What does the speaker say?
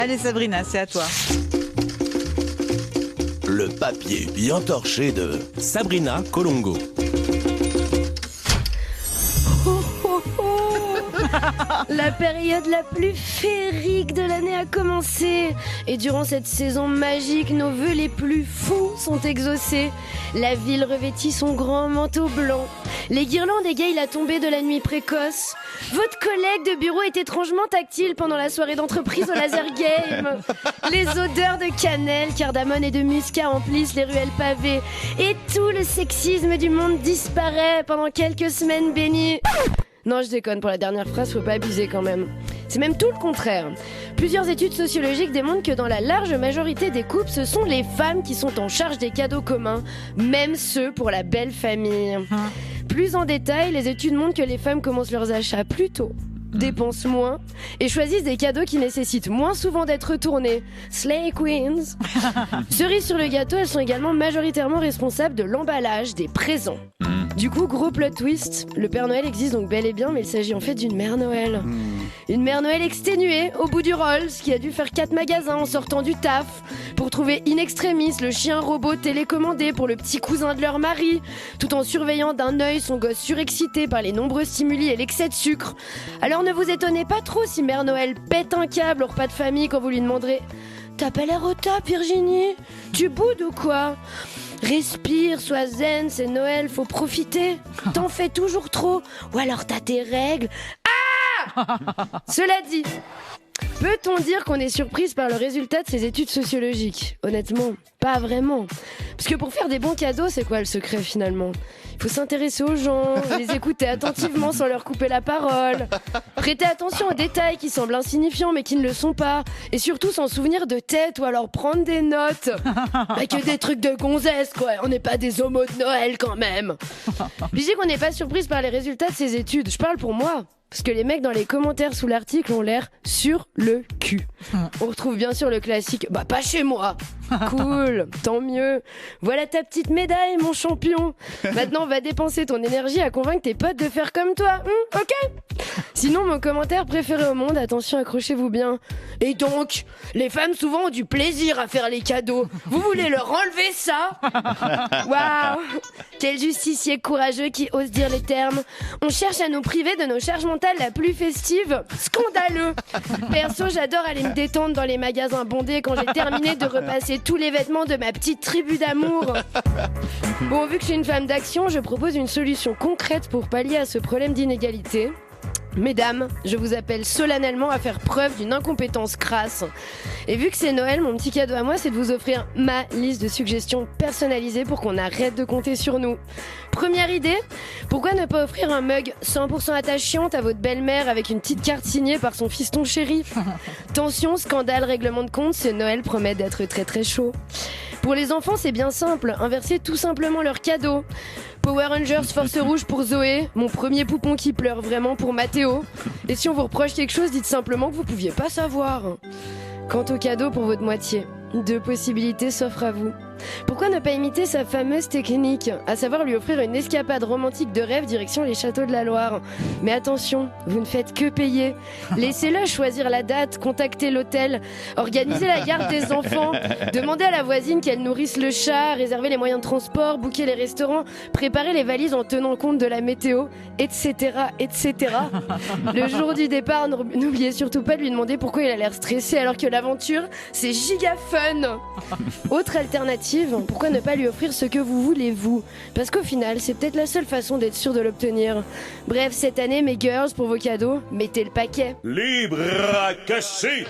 Allez Sabrina, c'est à toi. Le papier bien torché de Sabrina Colongo. La période la plus féerique de l'année a commencé. Et durant cette saison magique, nos vœux les plus fous sont exaucés. La ville revêtit son grand manteau blanc. Les guirlandes égayent la tombée de la nuit précoce. Votre collègue de bureau est étrangement tactile pendant la soirée d'entreprise au laser game. Les odeurs de cannelle, cardamone et de muscat emplissent les ruelles pavées. Et tout le sexisme du monde disparaît pendant quelques semaines bénies. Non, je déconne, pour la dernière phrase, faut pas abuser quand même. C'est même tout le contraire. Plusieurs études sociologiques démontrent que dans la large majorité des couples, ce sont les femmes qui sont en charge des cadeaux communs, même ceux pour la belle famille. Plus en détail, les études montrent que les femmes commencent leurs achats plus tôt, dépensent moins et choisissent des cadeaux qui nécessitent moins souvent d'être retournés. Slay Queens. Cerise sur le gâteau, elles sont également majoritairement responsables de l'emballage des présents. Du coup, gros plot twist, le Père Noël existe donc bel et bien, mais il s'agit en fait d'une Mère Noël. Une Mère Noël exténuée, au bout du Rolls, qui a dû faire 4 magasins en sortant du taf pour trouver in extremis le chien robot télécommandé pour le petit cousin de leur mari, tout en surveillant d'un œil son gosse surexcité par les nombreux stimuli et l'excès de sucre. Alors ne vous étonnez pas trop si Mère Noël pète un câble au repas de famille quand vous lui demanderez « T'as pas l'air au top, Virginie? Tu boudes ou quoi ?» Respire, sois zen, c'est Noël, faut profiter. T'en fais toujours trop. Ou alors t'as tes règles. Ah! Cela dit, peut-on dire qu'on est surprise par le résultat de ces études sociologiques? Honnêtement, pas vraiment. Parce que pour faire des bons cadeaux, c'est quoi le secret finalement? Il faut s'intéresser aux gens, les écouter attentivement sans leur couper la parole, prêter attention aux détails qui semblent insignifiants mais qui ne le sont pas, et surtout s'en souvenir de tête ou alors prendre des notes. Pas que des trucs de gonzesse quoi, on n'est pas des homos de Noël quand même. Je dis qu'on n'est pas surprise par les résultats de ces études, je parle pour moi. Parce que les mecs dans les commentaires sous l'article ont l'air sur le cul. On retrouve bien sûr le classique « Bah pas chez moi !» Cool, tant mieux. Voilà ta petite médaille, mon champion. Maintenant, va dépenser ton énergie à convaincre tes potes de faire comme toi. Ok? Sinon, mon commentaire préféré au monde, attention, accrochez-vous bien. Et donc, les femmes souvent ont du plaisir à faire les cadeaux. Vous voulez leur enlever ça? Waouh! Quel justicier courageux qui ose dire les termes. On cherche à nous priver de nos charges mentales la plus festive. Scandaleux! Perso, j'adore aller me détendre dans les magasins bondés quand j'ai terminé de repasser tous les vêtements de ma petite tribu d'amour. Bon, vu que je suis une femme d'action, je propose une solution concrète pour pallier à ce problème d'inégalité. Mesdames, je vous appelle solennellement à faire preuve d'une incompétence crasse. Et vu que c'est Noël, mon petit cadeau à moi, c'est de vous offrir ma liste de suggestions personnalisées pour qu'on arrête de compter sur nous. Première idée, pourquoi ne pas offrir un mug 100% attachante à votre belle-mère avec une petite carte signée par son fiston chéri? Tension, scandale, règlement de compte, ce Noël promet d'être très très chaud. Pour les enfants, c'est bien simple, inverser tout simplement leurs cadeaux. Power Rangers Force Rouge pour Zoé, mon premier poupon qui pleure vraiment pour Mathéo. Et si on vous reproche quelque chose, dites simplement que vous pouviez pas savoir. Quant au cadeau pour votre moitié, 2 possibilités s'offrent à vous. Pourquoi ne pas imiter sa fameuse technique, à savoir lui offrir une escapade romantique de rêve direction les châteaux de la Loire? Mais attention, vous ne faites que payer. Laissez-le choisir la date, contacter l'hôtel, organiser la garde des enfants, demander à la voisine qu'elle nourrisse le chat, réserver les moyens de transport, booker les restaurants, préparer les valises en tenant compte de la météo, etc., etc. Le jour du départ, n'oubliez surtout pas de lui demander pourquoi il a l'air stressé alors que l'aventure, c'est giga fun. Autre alternative, pourquoi ne pas lui offrir ce que vous voulez vous? Parce qu'au final, c'est peut-être la seule façon d'être sûr de l'obtenir. Bref, cette année, mes girls, pour vos cadeaux, mettez le paquet. Libre à cacher.